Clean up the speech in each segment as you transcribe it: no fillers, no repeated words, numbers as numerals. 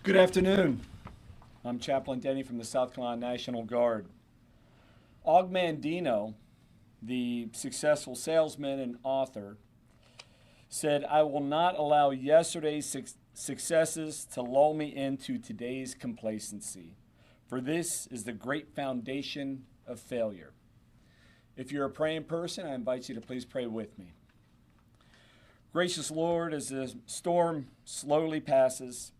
Good afternoon. I'm Chaplain Denny from the South Carolina National Guard. Og Mandino, the successful salesman and author, said, "I will not allow yesterday's successes to lull me into today's complacency, for this is the great foundation of failure." If you're a praying person, I invite you to please pray with me. Gracious Lord, as the storm slowly passes,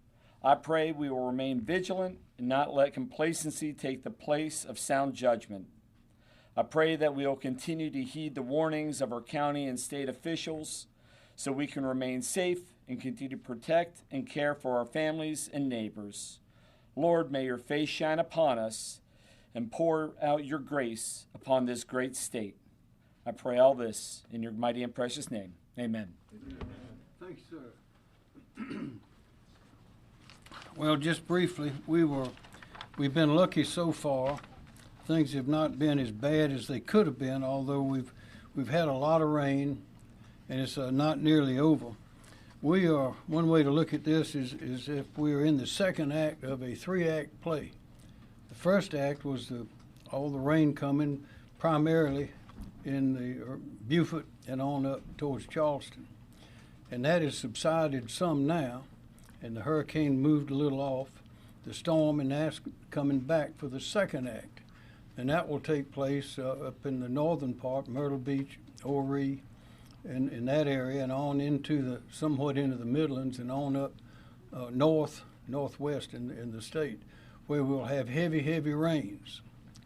I pray we will remain vigilant and not let complacency take the place of sound judgment. I pray that we will continue to heed the warnings of our county and state officials so we can remain safe and continue to protect and care for our families and neighbors. Lord, may your face shine upon us and pour out your grace upon this great state. I pray all this in your mighty and precious name. Amen. Thanks, sir. Well, just briefly, we've been lucky so far. Things have not been as bad as they could have been, although we've had a lot of rain, and it's not nearly over. One way to look at this is if we are in the second act of a three-act play. The first act was all the rain coming primarily in the Beaufort and on up towards Charleston, and that has subsided some now. And the hurricane moved a little off the storm, and that's coming back for the second act. And that will take place up in the northern part, Myrtle Beach, Horry, and in that area, and on somewhat into the Midlands and on up northwest in the state, where we'll have heavy rains,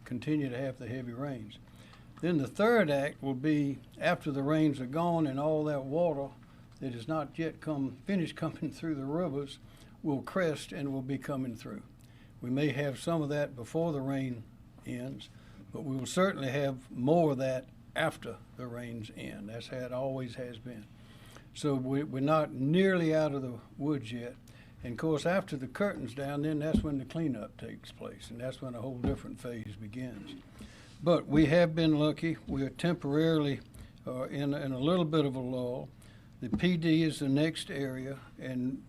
continue to have the heavy rains. Then the third act will be after the rains are gone and all that water that has not yet finished coming through the rivers will crest and will be coming through. We may have some of that before the rain ends, but we will certainly have more of that after the rains end. That's how it always has been. So we're not nearly out of the woods yet. And of course, after the curtain's down, then that's when the cleanup takes place, and that's when a whole different phase begins. But we have been lucky. We are temporarily in a little bit of a lull. The PD is the next area,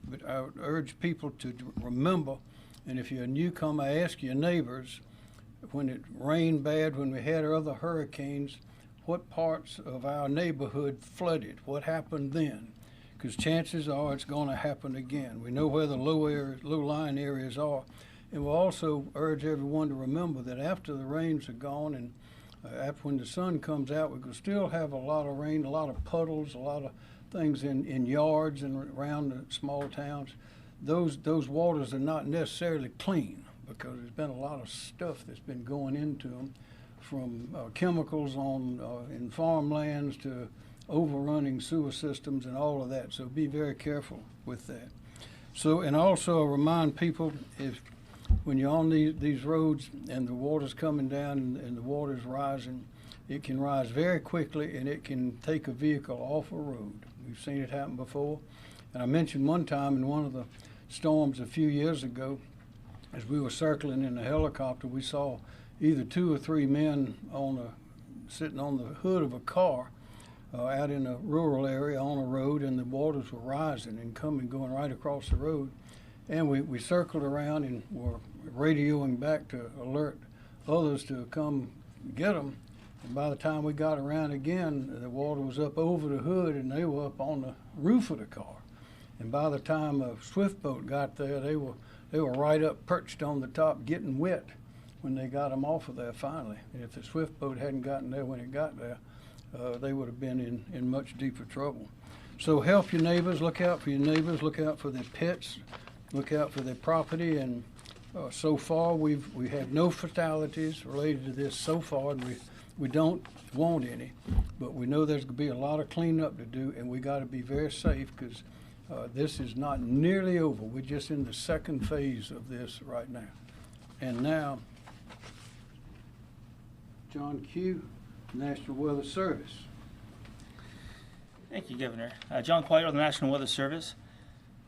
but I would urge people to remember, and if you're a newcomer, ask your neighbors, when it rained bad, when we had our other hurricanes, what parts of our neighborhood flooded? What happened then? Because chances are it's going to happen again. We know where the low-lying areas are, and we'll also urge everyone to remember that after the rains are gone and after when the sun comes out, we can still have a lot of rain, a lot of puddles, a lot of things in yards and around the small towns. Those waters are not necessarily clean because there's been a lot of stuff that's been going into them, from chemicals in farmlands to overrunning sewer systems and all of that. So be very careful with that. So, and also remind people, when you're on these roads and the water's coming down and the water's rising, it can rise very quickly and it can take a vehicle off a road. We've seen it happen before. And I mentioned one time in one of the storms a few years ago, as we were circling in a helicopter, we saw either 2 or 3 men sitting on the hood of a car out in a rural area on a road, and the waters were rising and going right across the road. And we circled around and were radioing back to alert others to come get them. And by the time we got around again, the water was up over the hood and they were up on the roof of the car. And by the time a swift boat got there, they were right up perched on the top getting wet when they got them off of there finally. And if the swift boat hadn't gotten there when it got there, they would have been in much deeper trouble. So help your neighbors, look out for your neighbors, look out for their pets, look out for their property. And so far we have no fatalities related to this so far, and we don't want any, but we know there's going to be a lot of cleanup to do, and we got to be very safe because this is not nearly over. We're just in the second phase of this right now. And now, John Q, National Weather Service. Thank you, Governor. John Quayle of the National Weather Service.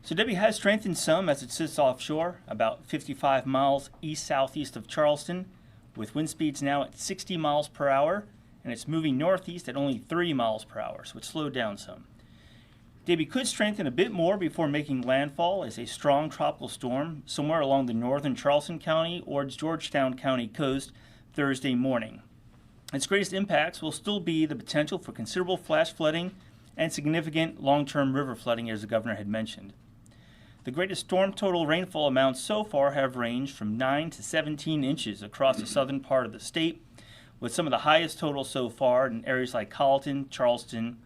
So Debby has strengthened some as it sits offshore, about 55 miles east-southeast of Charleston, with wind speeds now at 60 miles per hour, and it's moving northeast at only 30 miles per hour, so it's slowed down some. Debby could strengthen a bit more before making landfall as a strong tropical storm somewhere along the northern Charleston County or Georgetown County coast Thursday morning. Its greatest impacts will still be the potential for considerable flash flooding and significant long-term river flooding, as the governor had mentioned. The greatest storm total rainfall amounts so far have ranged from 9 to 17 inches across the southern part of the state, with some of the highest totals so far in areas like Colleton, Charleston,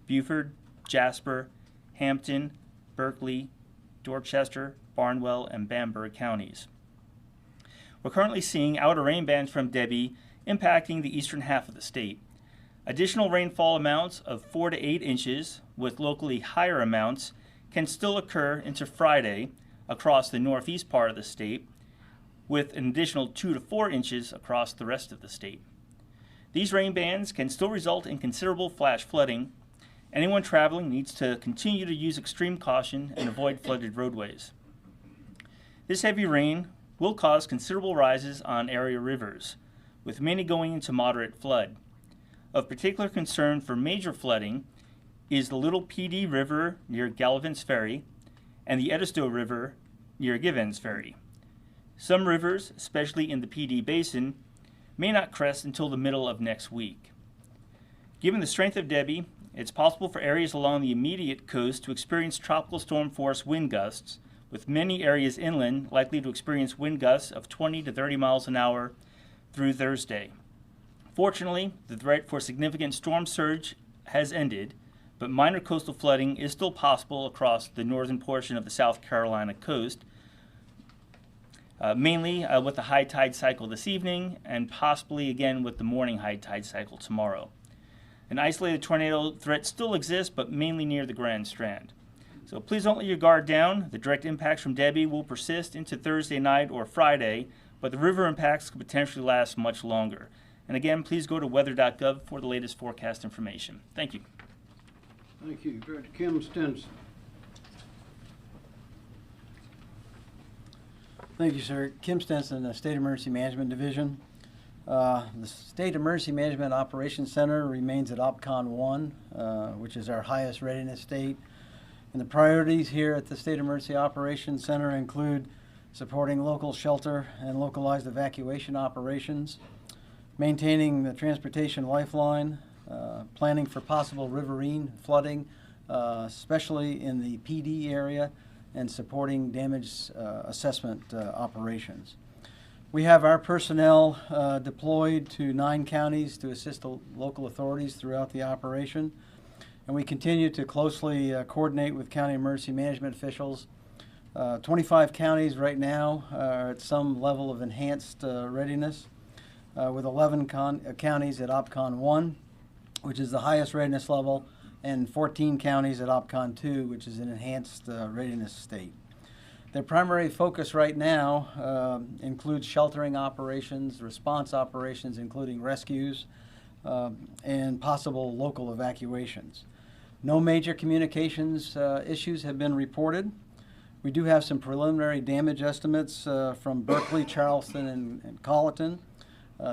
Beaufort, Jasper, Hampton, Berkeley, Dorchester, Barnwell, and Bamberg counties. We're currently seeing outer rain bands from Debby impacting the eastern half of the state. Additional rainfall amounts of 4 to 8 inches, with locally higher amounts, can still occur into Friday across the northeast part of the state, with an additional 2 to 4 inches across the rest of the state. These rain bands can still result in considerable flash flooding. Anyone traveling needs to continue to use extreme caution and avoid flooded roadways. This heavy rain will cause considerable rises on area rivers, with many going into moderate flood. Of particular concern for major flooding is the Little PD River near Gallivan's Ferry and the Edisto River near Givens Ferry. Some rivers, especially in the PD Basin, may not crest until the middle of next week. Given the strength of Debby, it's possible for areas along the immediate coast to experience tropical storm force wind gusts, with many areas inland likely to experience wind gusts of 20 to 30 miles an hour through Thursday. Fortunately, the threat for significant storm surge has ended, but minor coastal flooding is still possible across the northern portion of the South Carolina coast, mainly with the high tide cycle this evening and possibly again with the morning high tide cycle tomorrow. An isolated tornado threat still exists, but mainly near the Grand Strand. So please don't let your guard down. The direct impacts from Debby will persist into Thursday night or Friday, but the river impacts could potentially last much longer. And again, please go to weather.gov for the latest forecast information. Thank you. Thank you. Director Kim Stenson. Thank you, sir. Kim Stenson, the State Emergency Management Division. The State Emergency Management Operations Center remains at OPCON 1, which is our highest readiness state. And the priorities here at the State Emergency Operations Center include supporting local shelter and localized evacuation operations, maintaining the transportation lifeline, planning for possible riverine flooding, especially in the PD area, and supporting damage assessment operations. We have our personnel deployed to 9 counties to assist the local authorities throughout the operation, and we continue to closely coordinate with county emergency management officials. 25 counties right now are at some level of enhanced readiness, with 11 counties at OPCON 1, which is the highest readiness level, and 14 counties at OPCON 2, which is an enhanced readiness state. Their primary focus right now includes sheltering operations, response operations, including rescues, and possible local evacuations. No major communications issues have been reported. We do have some preliminary damage estimates from Berkeley, Charleston, and Colleton.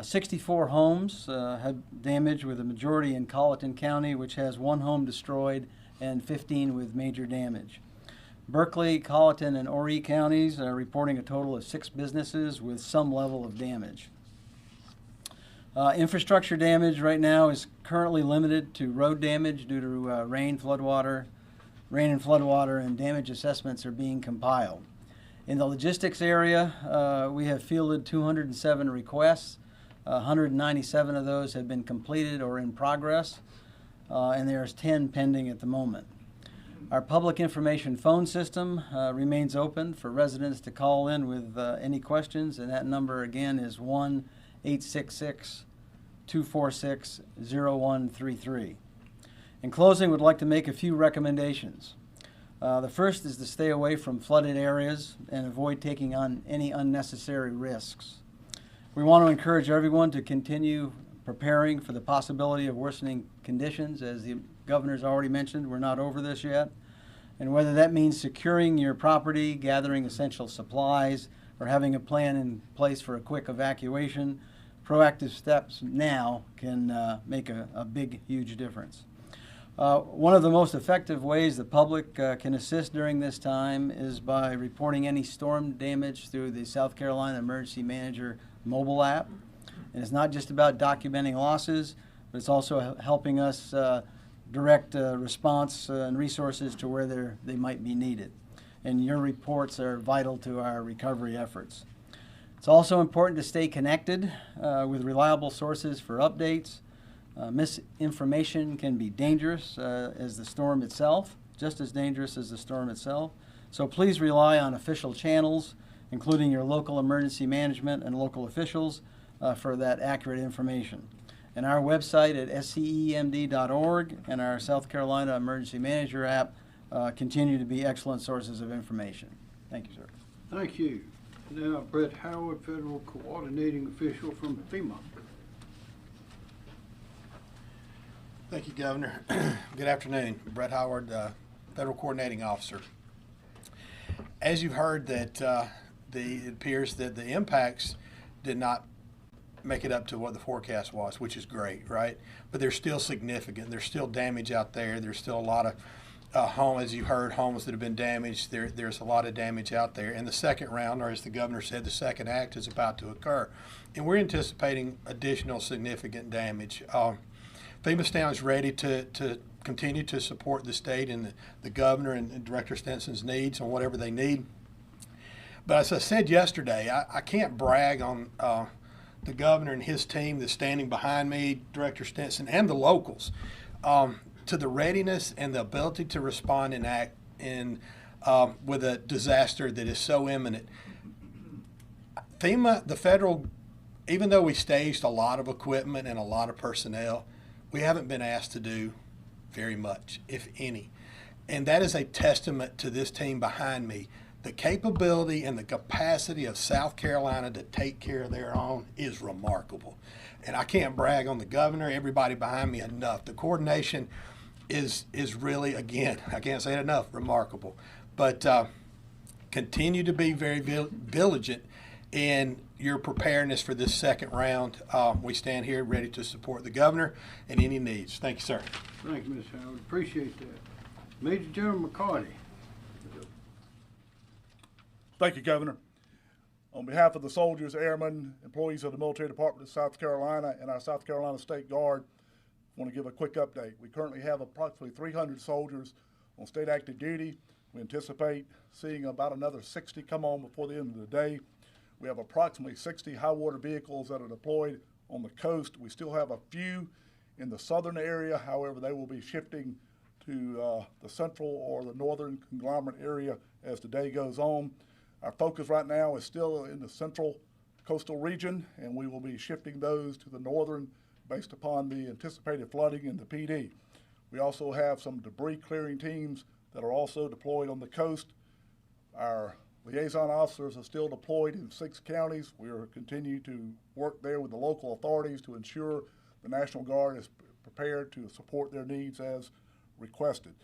64 homes had damage, with a majority in Colleton County, which has 1 home destroyed and 15 with major damage. Berkeley, Colleton, and Horry counties are reporting a total of 6 businesses with some level of damage. Infrastructure damage right now is currently limited to road damage due to rain and floodwater, and damage assessments are being compiled. In the logistics area, we have fielded 207 requests. 197 of those have been completed or in progress, and there's 10 pending at the moment. Our public information phone system remains open for residents to call in with any questions, and that number again is 1-866-246-0133. In closing, we'd like to make a few recommendations. The first is to stay away from flooded areas and avoid taking on any unnecessary risks. We want to encourage everyone to continue preparing for the possibility of worsening conditions. As the governor's already mentioned, we're not over this yet. And whether that means securing your property, gathering essential supplies, or having a plan in place for a quick evacuation, proactive steps now can make a big, huge difference. One of the most effective ways the public can assist during this time is by reporting any storm damage through the South Carolina Emergency Manager mobile app. And it's not just about documenting losses, but it's also helping us direct response and resources to where they might be needed. And your reports are vital to our recovery efforts. It's also important to stay connected with reliable sources for updates. Misinformation can be dangerous as the storm itself, just as dangerous as the storm itself. So please rely on official channels, including your local emergency management and local officials, for that accurate information. And our website at scemd.org and our South Carolina Emergency Manager app continue to be excellent sources of information. Thank you, sir. Thank you. Now, Brett Howard, Federal Coordinating Official from FEMA. Thank you, Governor. Good afternoon. Brett Howard, Federal Coordinating Officer. As you've heard, that it appears that the impacts did not make it up to what the forecast was, which is great, right? But they're still significant. There's still damage out there. There's still a lot of homes, as you heard, homes that have been damaged. There's a lot of damage out there. And the second round, or as the governor said, the second act is about to occur. And we're anticipating additional significant damage. FEMA stands ready to continue to support the state and the governor and Director Stenson's needs on whatever they need. But as I said yesterday, I can't brag on the governor and his team that's standing behind me, Director Stenson, and the locals, to the readiness and the ability to respond and act with a disaster that is so imminent. FEMA, the federal, even though we staged a lot of equipment and a lot of personnel, we haven't been asked to do very much, if any. And that is a testament to this team behind me. The capability and the capacity of South Carolina to take care of their own is remarkable. And I can't brag on the governor, everybody behind me enough. The coordination is really, again, I can't say it enough, remarkable. But continue to be very vigilant in your preparedness for this second round. We stand here ready to support the governor and any needs. Thank you, sir. Thank you, Ms. Howard. Appreciate that. Major General McCarty. Thank you, Governor. On behalf of the soldiers, airmen, employees of the Military Department of South Carolina and our South Carolina State Guard, I want to give a quick update. We currently have approximately 300 soldiers on state active duty. We anticipate seeing about another 60 come on before the end of the day. We have approximately 60 high water vehicles that are deployed on the coast. We still have a few in the southern area. However, they will be shifting to the central or the northern conglomerate area as the day goes on. Our focus right now is still in the central coastal region, and we will be shifting those to the northern based upon the anticipated flooding in the PD. We also have some debris clearing teams that are also deployed on the coast. Our liaison officers are still deployed in 6 counties. We are continuing to work there with the local authorities to ensure the National Guard is prepared to support their needs as requested.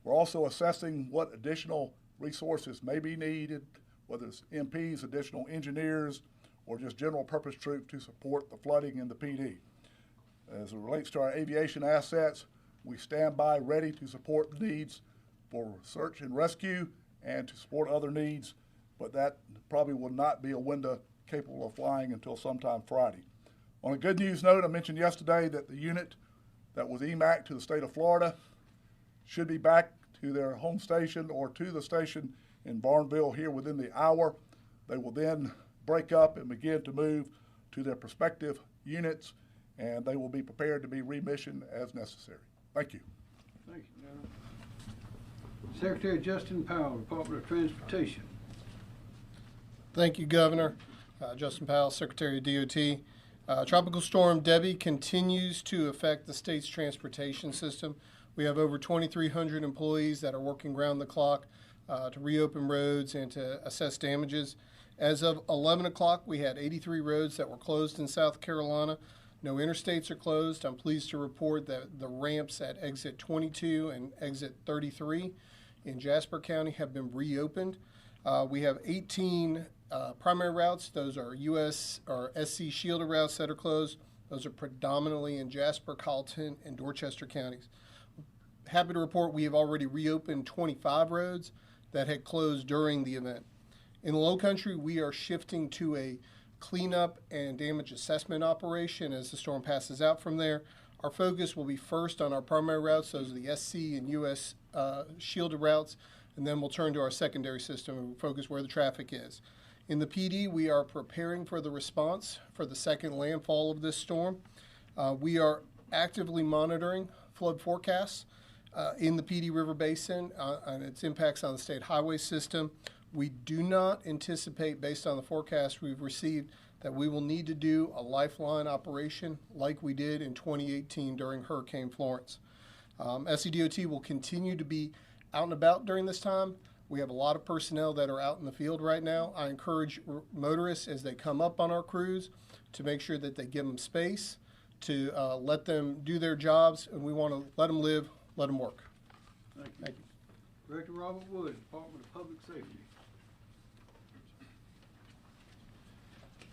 We're also assessing what additional resources may be needed, whether it's MPs, additional engineers, or just general purpose troops to support the flooding in the PD. As it relates to our aviation assets, we stand by ready to support the needs for search and rescue and to support other needs, but that probably will not be a window capable of flying until sometime Friday. On a good news note, I mentioned yesterday that the unit that was EMAC to the state of Florida should be back to their home station or to the station in Barnville here within the hour. They will then break up and begin to move to their prospective units, and they will be prepared to be remissioned as necessary. Thank you. Thank you, General. Secretary Justin Powell, Department of Transportation. Thank you, Governor. Justin Powell, Secretary of DOT. Tropical Storm Debby continues to affect the state's transportation system. We have over 2,300 employees that are working round the clock to reopen roads and to assess damages. As of 11 o'clock, we had 83 roads that were closed in South Carolina. No interstates are closed. I'm pleased to report that the ramps at exit 22 and exit 33 in Jasper County have been reopened. We have 18 primary routes. Those are US or SC shielded routes that are closed. Those are predominantly in Jasper, Colleton, and Dorchester counties. happy to report we have already reopened 25 roads that had closed during the event. In the Low Country, we are shifting to a cleanup and damage assessment operation as the storm passes out from there. Our focus will be first on our primary routes, those are the SC and US shielded routes, and then we'll turn to our secondary system and focus where the traffic is. In the PD, we are preparing for the response for the second landfall of this storm. We are actively monitoring flood forecasts in the PD River Basin and its impacts on the state highway system. We do not anticipate, based on the forecast we've received, that we will need to do a lifeline operation like we did in 2018 during Hurricane Florence. SCDOT will continue to be out and about during this time. We have a lot of personnel that are out in the field right now. I encourage motorists as they come up on our crews to make sure that they give them space, to let them do their jobs, and we want to let them live, let them work. Thank you. Director Robert Wood, Department of Public Safety.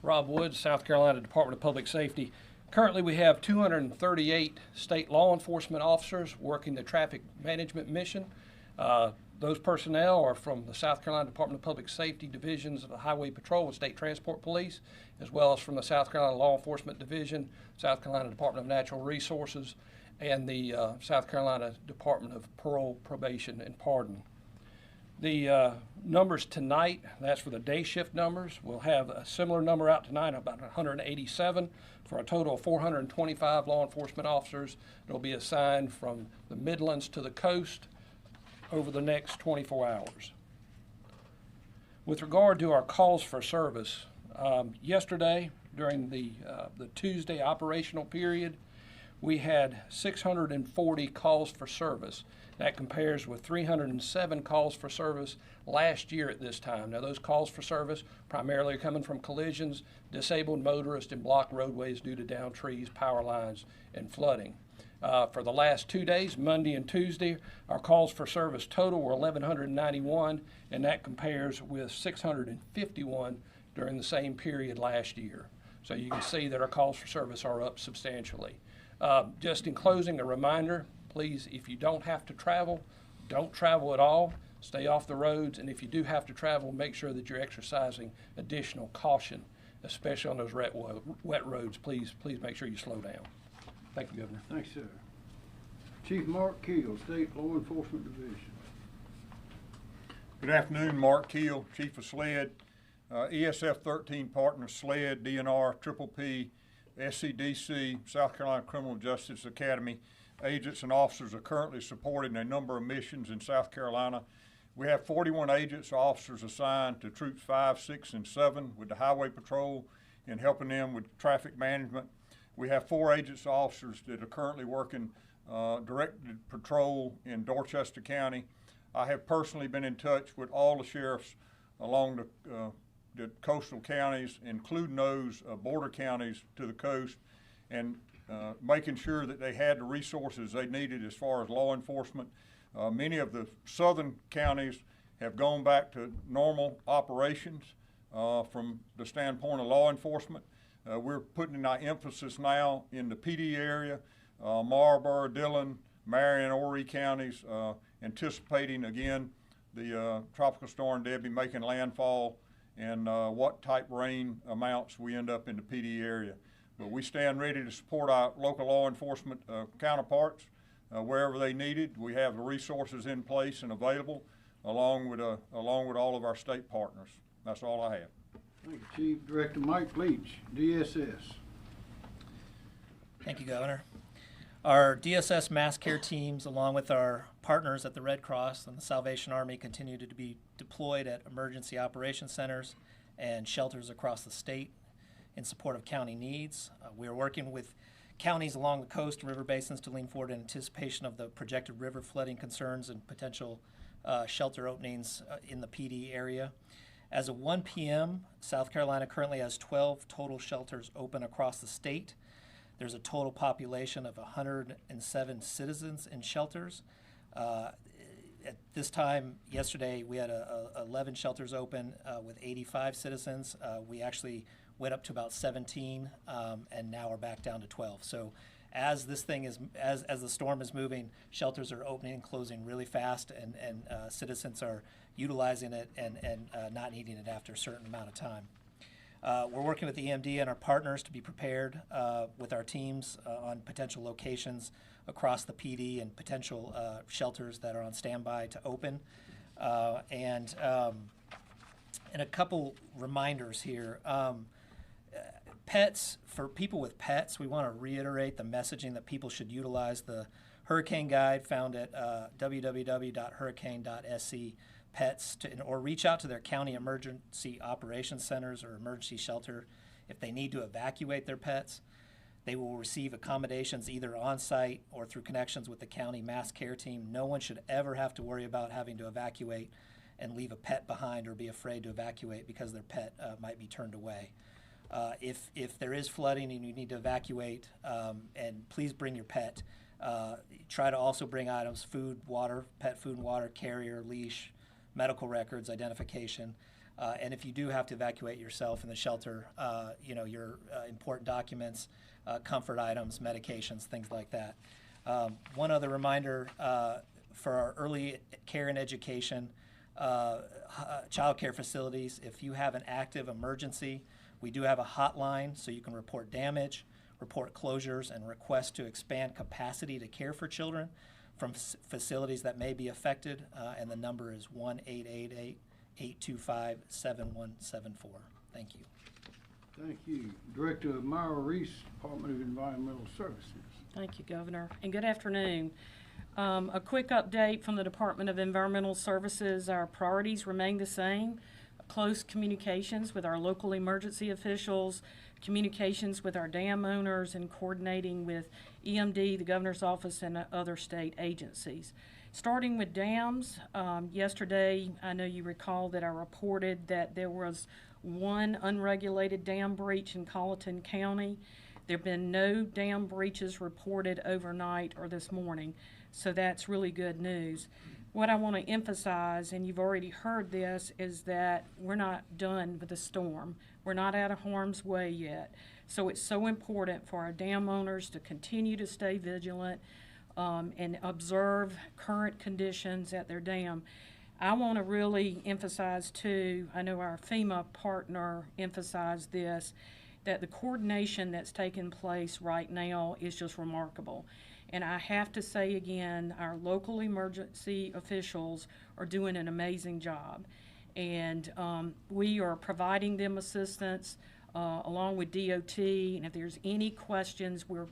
Rob Woods, South Carolina Department of Public Safety. Currently, we have 238 state law enforcement officers working the traffic management mission. Those personnel are from the South Carolina Department of Public Safety divisions of the Highway Patrol and State Transport Police, as well as from the South Carolina Law Enforcement Division, South Carolina Department of Natural Resources, and the South Carolina Department of Parole, Probation, and Pardon. The numbers tonight, that's for the day shift numbers. We'll have a similar number out tonight, about 187, for a total of 425 law enforcement officers. It'll be assigned from the Midlands to the coast over the next 24 hours. With regard to our calls for service, yesterday during the Tuesday operational period, we had 640 calls for service. That compares with 307 calls for service last year at this time. Now, those calls for service primarily are coming from collisions, disabled motorists, and blocked roadways due to downed trees, power lines, and flooding. For the last 2 days, Monday and Tuesday, our calls for service total were 1,191, and that compares with 651 during the same period last year. So you can see that our calls for service are up substantially. Just in closing, a reminder, please, if you don't have to travel, don't travel at all. Stay off the roads, and if you do have to travel, make sure that you're exercising additional caution, especially on those wet roads. Please make sure you slow down. Thank you, Governor. Thanks, sir. Chief Mark Keel, State Law Enforcement Division. Good afternoon, Mark Keel, Chief of SLED. ESF 13 partners, SLED, DNR, Triple P, SCDC, South Carolina Criminal Justice Academy. Agents and officers are currently supporting a number of missions in South Carolina. We have 41 agents or officers assigned to Troops 5, 6, and 7 with the Highway Patrol in helping them with traffic management. We have 4 agents or officers that are currently working directed patrol in Dorchester County. I have personally been in touch with all the sheriffs along the coastal counties, including those border counties to the coast, and making sure that they had the resources they needed as far as law enforcement. Many of the southern counties have gone back to normal operations from the standpoint of law enforcement. We're putting our emphasis now in the PD area, Marlboro, Dillon, Marion, Horry counties, anticipating again the Tropical Storm Debby making landfall and what type rain amounts we end up in the PD area. But we stand ready to support our local law enforcement counterparts wherever they need it. We have the resources in place and available, along with all of our state partners. That's all I have. Thank you, Chief. Director Mike Leach, DSS. Thank you, Governor. Our DSS mass care teams, along with our partners at the Red Cross and the Salvation Army, continue to be deployed at emergency operation centers and shelters across the state in support of county needs. We are working with counties along the coast and river basins to lean forward in anticipation of the projected river flooding concerns and potential shelter openings in the PD area. As of 1 p.m., South Carolina currently has 12 total shelters open across the state. There's a total population of 107 citizens in shelters. At this time, yesterday, we had 11 shelters open with 85 citizens. We actually went up to about 17 and now we're back down to 12. So as this thing is, as the storm is moving, shelters are opening and closing really fast, and citizens are utilizing it and not needing it after a certain amount of time. We're working with the EMD and our partners to be prepared with our teams on potential locations across the PD and potential shelters that are on standby to open. And a couple reminders here. Pets, for people with pets, we want to reiterate the messaging that people should utilize the hurricane guide found at www.hurricane.sc pets or reach out to their county emergency operations centers or emergency shelter if they need to evacuate their pets. They will receive accommodations either on site or through connections with the county mass care team. No one should ever have to worry about having to evacuate and leave a pet behind or be afraid to evacuate because their pet might be turned away. If there is flooding and you need to evacuate, and please bring your pet. Try to also bring items, food, water, pet food and water, carrier, leash, medical records, identification. And if you do have to evacuate yourself in the shelter, your important documents, comfort items, medications, things like that. One other reminder for our early care and education, child care facilities, if you have an active emergency, we do have a hotline so you can report damage, report closures, and request to expand capacity to care for children from facilities that may be affected, and the number is 1-888-825-7174. Thank you. Thank you. Director Myra Reese, Department of Environmental Services. Thank you, Governor, and good afternoon. A quick update from the Department of Environmental Services. Our priorities remain the same. Close communications with our local emergency officials, communications with our dam owners, and coordinating with EMD, the Governor's Office, and other state agencies. Starting with dams, yesterday I know you recall that I reported that there was one unregulated dam breach in Colleton County. There have been no dam breaches reported overnight or this morning, so that's really good news. What I want to emphasize, and you've already heard this, is that we're not done with the storm. We're not out of harm's way yet. So it's so important for our dam owners to continue to stay vigilant and observe current conditions at their dam. I want to really emphasize too, I know our FEMA partner emphasized this, that the coordination that's taking place right now is just remarkable. And I have to say again, our local emergency officials are doing an amazing job. And we are providing them assistance along with DOT. And if there's any questions, we're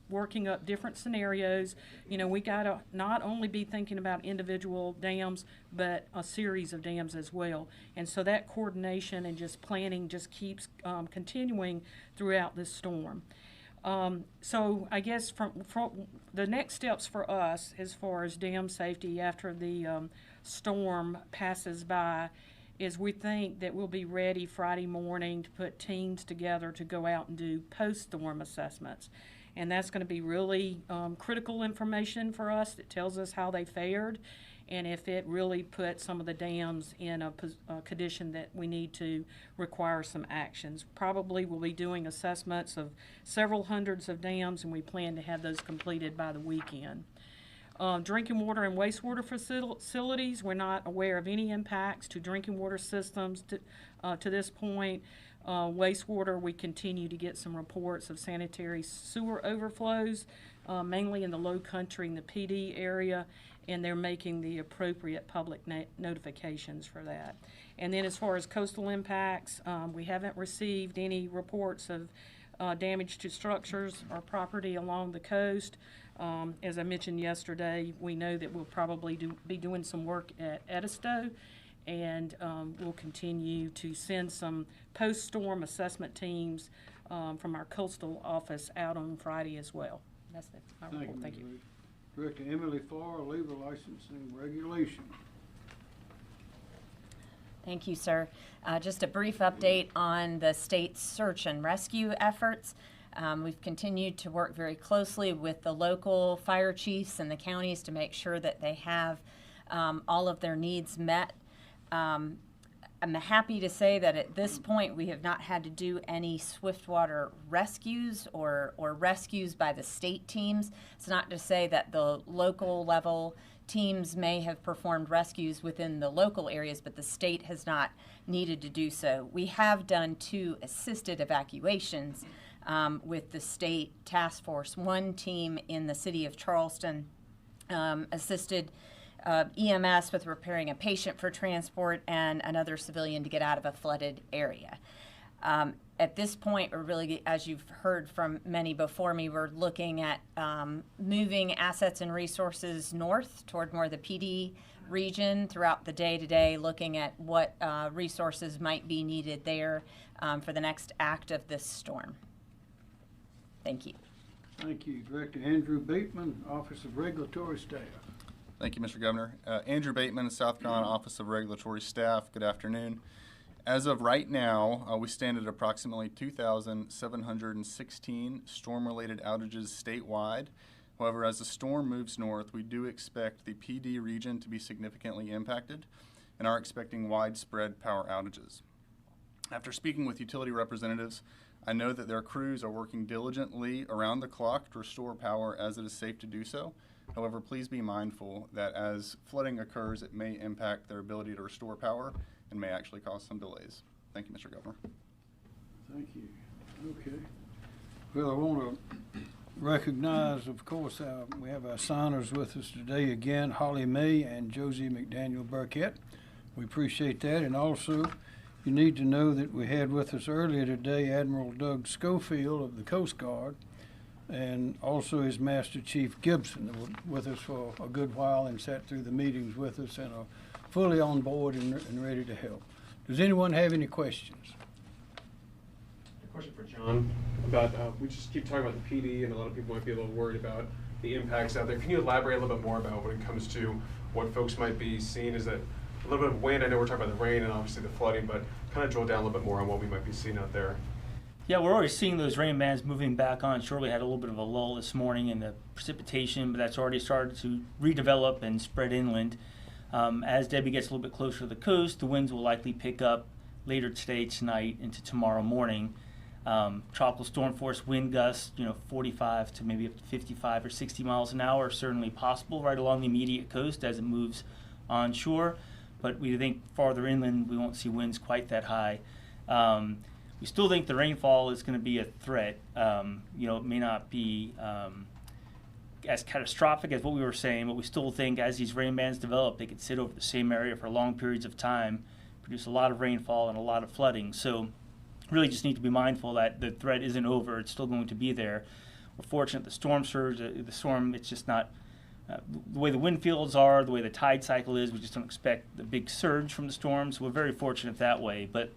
working up different scenarios. You know, we got to not only be thinking about individual dams, but a series of dams as well. And so that coordination and just planning just keeps continuing throughout this storm. So I guess from the next steps for us as far as dam safety after the storm passes by is we think that we'll be ready Friday morning to put teams together to go out and do post-storm assessments. And that's going to be really critical information for us that tells us how they fared and if it really put some of the dams in a condition that we need to require some actions. Probably we'll be doing assessments of several hundreds of dams, and we plan to have those completed by the weekend. Drinking water and wastewater facilities, we're not aware of any impacts to drinking water systems to this point. Wastewater, we continue to get some reports of sanitary sewer overflows, mainly in the low country in the PD area, and they're making the appropriate public notifications for that. And then as far as coastal impacts, we haven't received any reports of damage to structures or property along the coast. As I mentioned yesterday, we know that we'll probably be doing some work at Edisto, and we'll continue to send some post-storm assessment teams from our coastal office out on Friday as well. That's my report. Thank you. Director Emily Farr, Labor Licensing Regulation. Thank you, sir. Just a brief update on the state's search and rescue efforts. We've continued to work very closely with the local fire chiefs and the counties to make sure that they have all of their needs met. I'm happy to say that at this point we have not had to do any swiftwater rescues or rescues by the state teams. It's not to say that the local level teams may have performed rescues within the local areas, but the state has not needed to do so. We have done 2 assisted evacuations with the state task force. One team in the city of Charleston assisted EMS with repairing a patient for transport and another civilian to get out of a flooded area. At this point, we're really, as you've heard from many before me, we're looking at moving assets and resources north toward more of the PD region throughout the day today, looking at what resources might be needed there for the next act of this storm. Thank you. Thank you. Director Andrew Bateman, Office of Regulatory Staff. Thank you, Mr. Governor. Andrew Bateman, South Carolina Office of Regulatory Staff. Good afternoon. As of right now, we stand at approximately 2,716 storm-related outages statewide. However, as the storm moves north, we do expect the PD region to be significantly impacted and are expecting widespread power outages. After speaking with utility representatives, I know that their crews are working diligently around the clock to restore power as it is safe to do so. However, please be mindful that as flooding occurs, it may impact their ability to restore power and may actually cause some delays. Thank you, Mr. Governor. Thank you. Okay. Well, I want to recognize, of course, we have our signers with us today again, Holly May and Josie McDaniel Burkett. We appreciate that. And also, you need to know that we had with us earlier today Admiral Doug Schofield of the Coast Guard, and also his Master Chief Gibson, that was with us for a good while and sat through the meetings with us and are fully on board and ready to help. Does anyone have any questions? A question for John about, we just keep talking about the PD, and a lot of people might be a little worried about the impacts out there. Can you elaborate a little bit more about when it comes to what folks might be seeing? Is that a little bit of wind? I know we're talking about the rain and obviously the flooding, but kind of drill down a little bit more on what we might be seeing out there. Yeah, we're already seeing those rain bands moving back on shore. We had a little bit of a lull this morning in the precipitation, but that's already started to redevelop and spread inland. As Debbie gets a little bit closer to the coast, the winds will likely pick up later today, tonight, into tomorrow morning. Tropical storm force wind gusts, 45 to maybe up to 55 or 60 miles an hour are certainly possible right along the immediate coast as it moves onshore. But we think farther inland, we won't see winds quite that high. We still think the rainfall is going to be a threat. It may not be as catastrophic as what we were saying, but we still think as these rain bands develop, they could sit over the same area for long periods of time, produce a lot of rainfall and a lot of flooding. So really just need to be mindful that the threat isn't over. It's still going to be there. We're fortunate the storm surge, it's just not, the way the wind fields are, the way the tide cycle is, we just don't expect the big surge from the storm. So we're very fortunate that way. But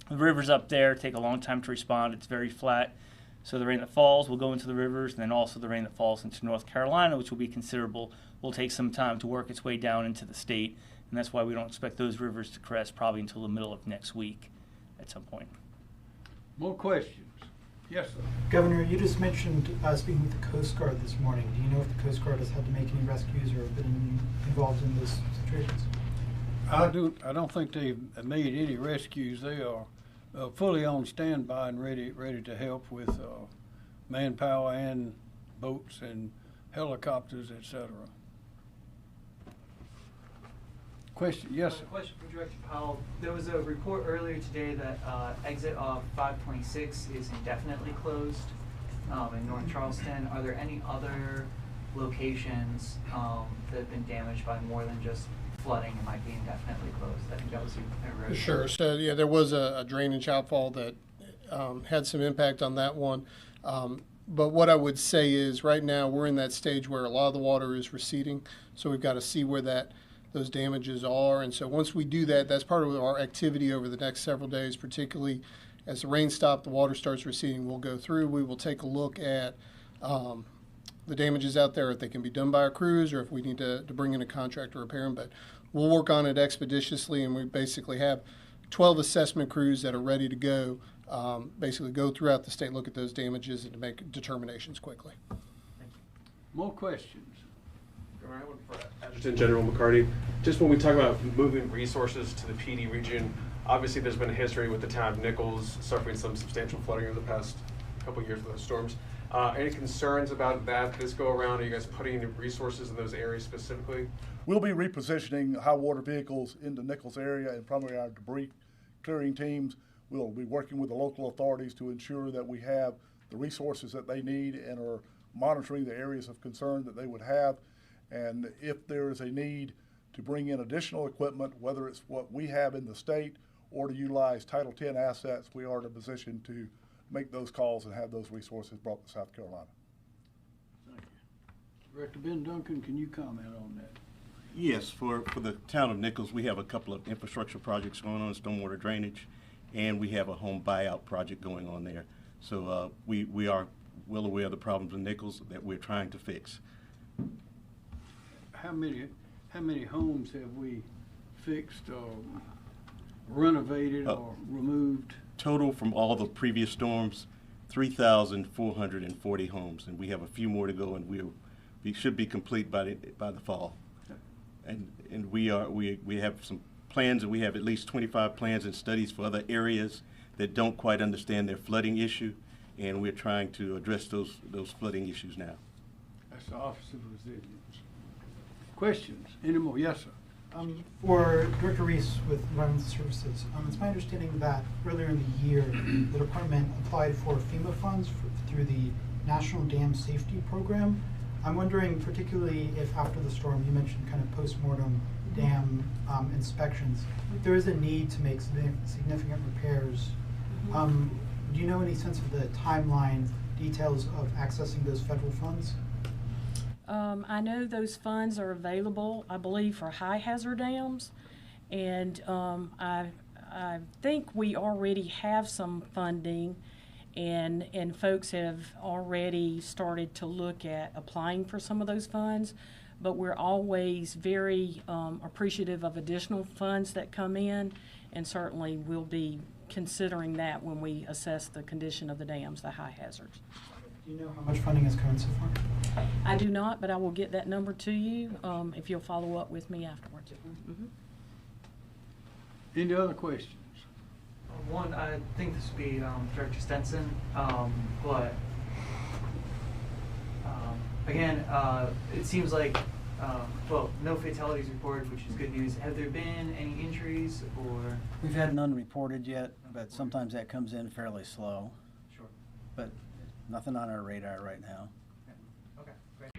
the rivers up there take a long time to respond. It's very flat. So the rain that falls will go into the rivers, and then also the rain that falls into North Carolina, which will be considerable, will take some time to work its way down into the state. And that's why we don't expect those rivers to crest probably until the middle of next week at some point. More questions? Yes, sir. Governor, you just mentioned speaking with the Coast Guard this morning. Do you know if the Coast Guard has had to make any rescues or been involved in those situations? I don't think they've made any rescues. They are fully on standby and ready to help with manpower and boats and helicopters, etc. Question? Yes, sir. Question for Director Powell. There was a report earlier today that exit off 526 is indefinitely closed in North Charleston. Are there any other locations that have been damaged by more than just flooding and might be indefinitely closed? I think that was your Sure. So yeah, there was a drainage outfall that had some impact on that one. But what I would say is right now we're in that stage where a lot of the water is receding. So we've got to see where those damages are. And so once we do that, that's part of our activity over the next several days, particularly as the rain stops, the water starts receding, we'll go through. We will take a look at the damages out there, if they can be done by our crews or if we need to bring in a contractor to repair them. But we'll work on it expeditiously, and we basically have 12 assessment crews that are ready to go, basically go throughout the state, look at those damages, and to make determinations quickly. More questions? I have one for Adjutant General McCarty. Just when we talk about moving resources to the PD region, Obviously, there's been a history with the town of Nichols suffering some substantial flooding over the past couple of years with those storms. Any concerns about that this go around? Are you guys putting any resources in those areas specifically? We'll be repositioning high water vehicles in the Nichols area, and primarily our debris clearing teams. We'll be working with the local authorities to ensure that we have the resources that they need and are monitoring the areas of concern that they would have. And if there is a need to bring in additional equipment, whether it's what we have in the state or to utilize Title X assets, we are in a position to make those calls and have those resources brought to South Carolina. Thank you. Director Ben Duncan, can you comment on that? Yes, for the town of Nichols, we have a couple of infrastructure projects going on, stormwater drainage, and we have a home buyout project going on there. So we are well aware of the problems in Nichols that we're trying to fix. How many homes have we fixed or renovated or removed? Total from all the previous storms, 3,440 homes, and we have a few more to go, and we should be complete by the fall. And we have some plans, and we have at least 25 plans and studies for other areas that don't quite understand their flooding issue, and we're trying to address those flooding issues now. That's the Office of Resilience. Questions? Any more? Yes, sir. For Director Reese with Environmental Services, it's my understanding that earlier in the year, the department applied for FEMA funds through the National Dam Safety Program. I'm wondering, particularly if after the storm, you mentioned kind of post-mortem dam inspections, if there is a need to make significant repairs. Do you know any sense of the timeline, details of accessing those federal funds? I know those funds are available, I believe, for high hazard dams, and I think we already have some funding, and folks have already started to look at applying for some of those funds, but we're always very appreciative of additional funds that come in, and certainly we'll be considering that when we assess the condition of the dams, the high hazards. Do you know how much funding has come in so far? I do not, but I will get that number to you if you'll follow up with me afterwards. Any other questions? One, I think this would be Director Stenson, but again, it seems like, well, no fatalities reported, which is good news. Have there been any injuries or? We've had none reported yet, but sometimes that comes in fairly slow. Sure. But nothing on our radar right now. Okay, great.